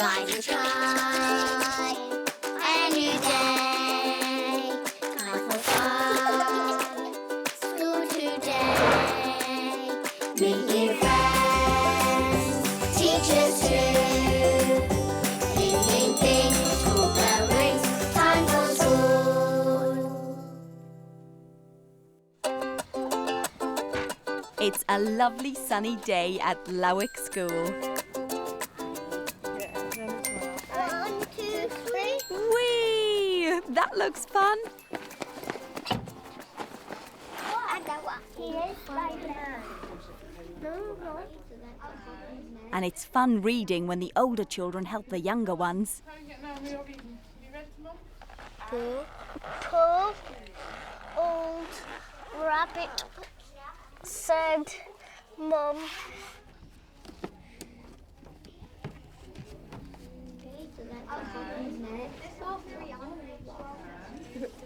rise and try a new day. Time for fun. School today. Meet new friends, teachers too. Ding, ding, ding, school bell rings. Time for school. It's a lovely sunny day at Lowick School. 1, 2, 3. Whee! That looks fun. And it's fun reading when the older children help the younger ones. Poor old rabbit said, Mum.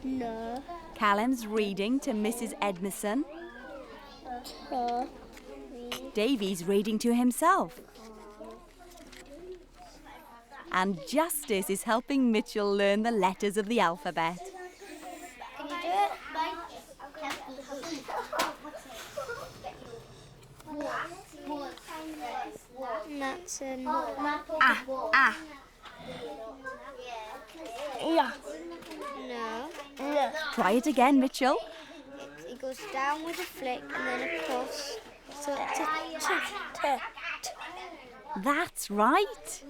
No. Callum's reading to Mrs Edmondson. Davy's reading to himself. And Justice is helping Mitchell learn the letters of the alphabet. Can you do it? That's an Yeah. No. No. Try it again, Mitchell. It goes down with a flick and then across. So it's a That's right.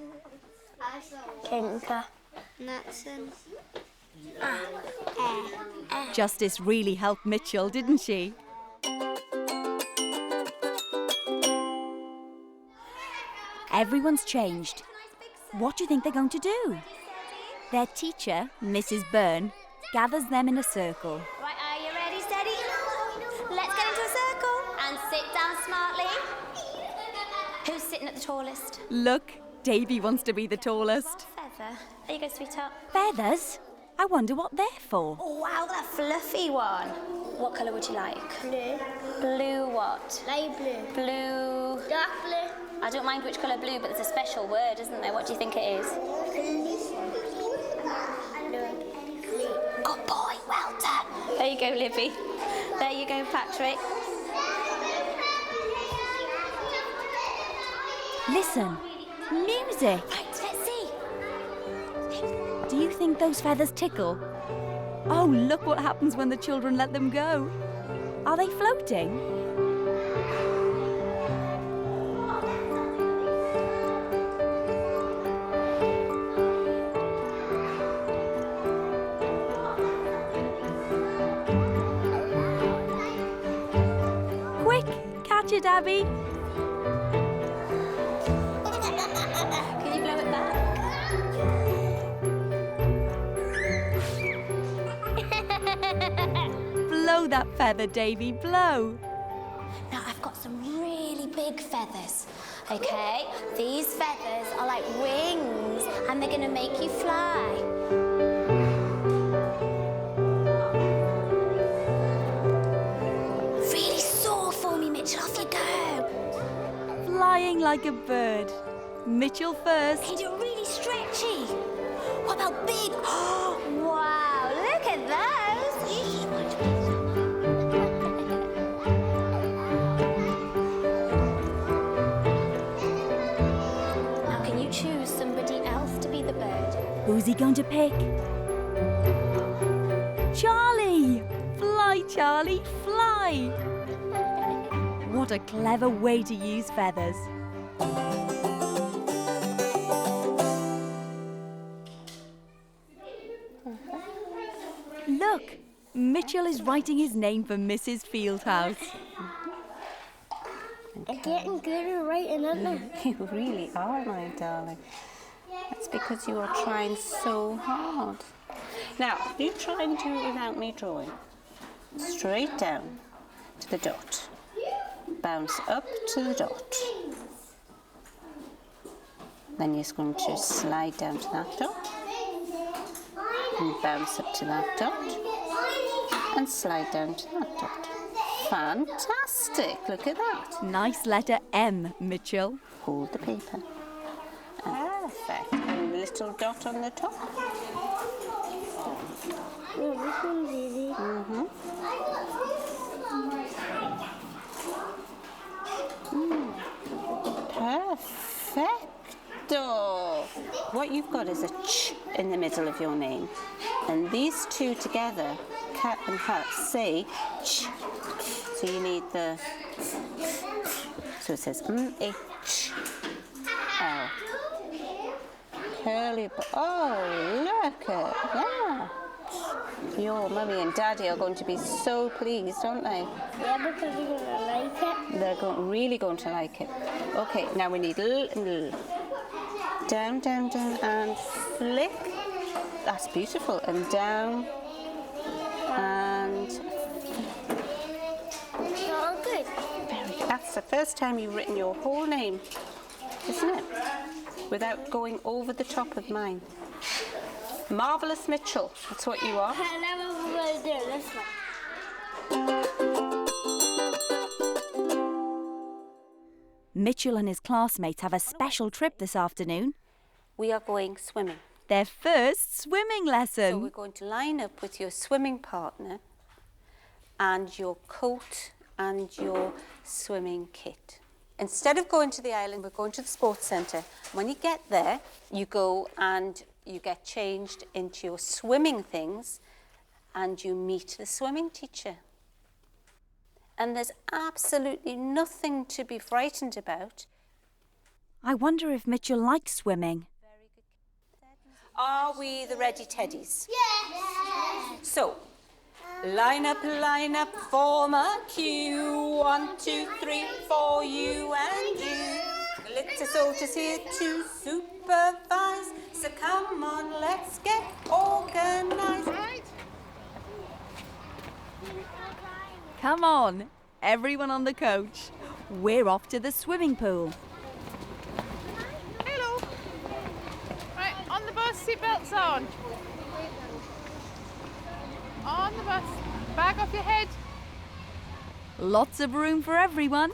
Kinker. And that's an Justice really helped Mitchell, didn't she? Everyone's changed. What do you think they're going to do? Their teacher, Mrs Byrne, gathers them in a circle. Right, are you ready, steady? Let's get into a circle and sit down smartly. Who's sitting at the tallest? Look, Davy wants to be the tallest. Feather. There you go, sweetheart. Feathers? I wonder what they're for. Oh, wow, that fluffy one. What colour would you like? blue. Blue what? Light blue. Blue. Dark blue. I don't mind which colour blue, but there's a special word, isn't there? What do you think it is? Good boy, well done. There you go, Libby. There you go, Patrick. Listen, music. Right, let's see. Do you think those feathers tickle? Oh, look what happens when the children let them go. Are they floating? Quick, catch it, Abby. Can you blow it back? Blow that feather, Davy, blow. Now, I've got some really big feathers, okay? These feathers are like wings, and they're going to make you fly. Really soar for me, Mitchell. Off you go. Flying like a bird. Mitchell first. Can you do it really stretchy? What about big? Oh, wow, look at those. Now, can you choose somebody else to be the bird? Who's he going to pick? Charlie! Fly, Charlie, fly! What a clever way to use feathers. Look, Mitchell is writing his name for Mrs Fieldhouse. I'm getting good at writing, aren't I? You really are, my darling. That's because you are trying so hard. Now, you try and do it without me drawing. Straight down to the dot. Bounce up to the dot. Then you're going to slide down to that dot. And bounce up to that dot. And slide down to that dot. Fantastic! Look at that. Nice letter M, Mitchell. Hold the paper. And Perfect. And the little dot on the top. No, this one's easy. Perfecto. What you've got is a ch in the middle of your name. And these two together, cat and hut, say ch. So you need the, so it says H L. Curly, oh, look at that. Your mummy and daddy are going to be so pleased, aren't they? Yeah, because they're going to like it. They're really going to like it. Okay, now we need l and l. Down, down, down, and flick. That's beautiful. And down, and Oh, good. very good. That's the first time you've written your whole name, isn't it? Without going over the top of mine. Marvellous Mitchell, that's what you are. And now we're going to do this one. Mitchell and his classmates have a special trip this afternoon. We are going swimming. Their first swimming lesson. So we're going to line up with your swimming partner and your coat and your swimming kit. Instead of going to the island, we're going to the sports centre. When you get there, you go and you get changed into your swimming things and you meet the swimming teacher. And there's absolutely nothing to be frightened about. I wonder if Mitchell likes swimming. Are we the ready teddies? Yes! So, line up, form a queue. 1, 2, 3, 4, you and you. The little soldiers here to supervise. So come on, let's get organised. Come on, everyone on the coach. We're off to the swimming pool. Hello. Right, on the bus, seatbelts on. On the bus. Bag off your head. Lots of room for everyone.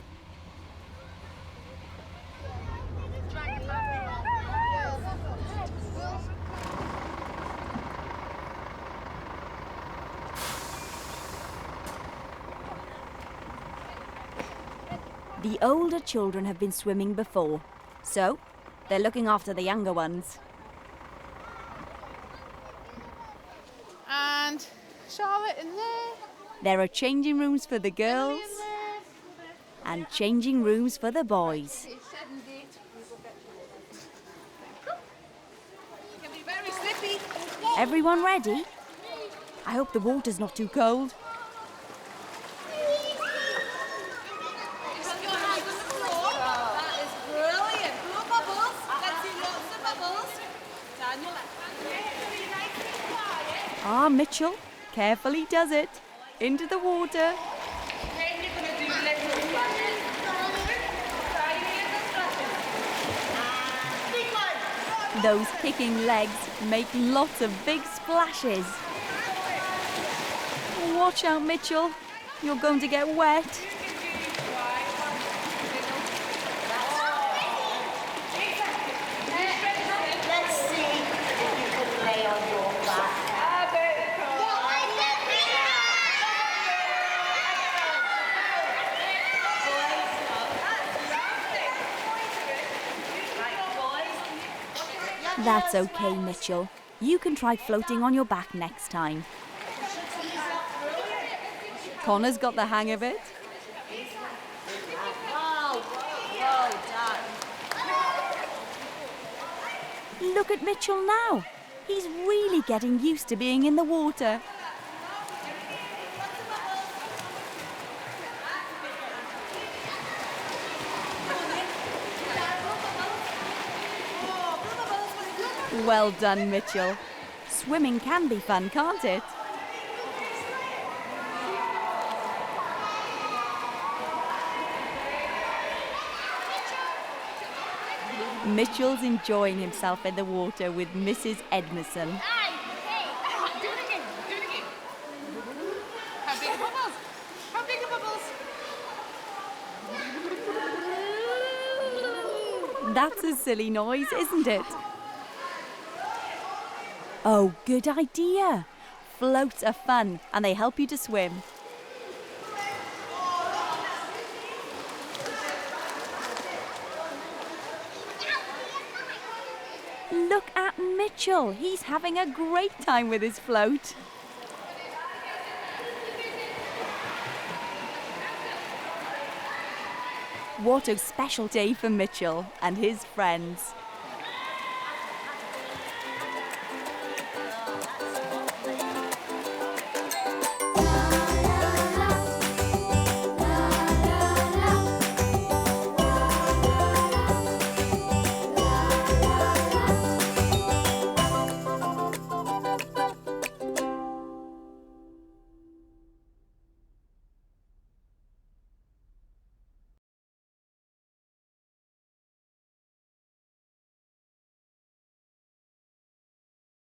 The older children have been swimming before, so they're looking after the younger ones. And Charlotte in there. There are changing rooms for the girls and changing rooms for the boys. It can be very slippy. Everyone ready? I hope the water's not too cold. Just your hands on the floor. That is brilliant. Blow bubbles. Let's see lots of bubbles. Down your left hand. Really nice and quiet. Ah, Mitchell carefully does it. Into the water. Then you're going to do little splashes. Tiny little splashes. Big one. Those kicking legs make lots of big splashes. Watch out, Mitchell. You're going to get wet. Let's see if you can lay on your back. That's okay, Mitchell. You can try floating on your back next time. Connor's got the hang of it. Well done. Look at Mitchell now. He's really getting used to being in the water. Well done, Mitchell. Swimming can be fun, can't it? Mitchell's enjoying himself in the water with Mrs. Edmondson. Hey, do it again. Do it again. How big are bubbles? How big are bubbles? That's a silly noise, isn't it? Oh, good idea. Floats are fun and they help you to swim. Look at Mitchell. He's having a great time with his float. What a special day for Mitchell and his friends.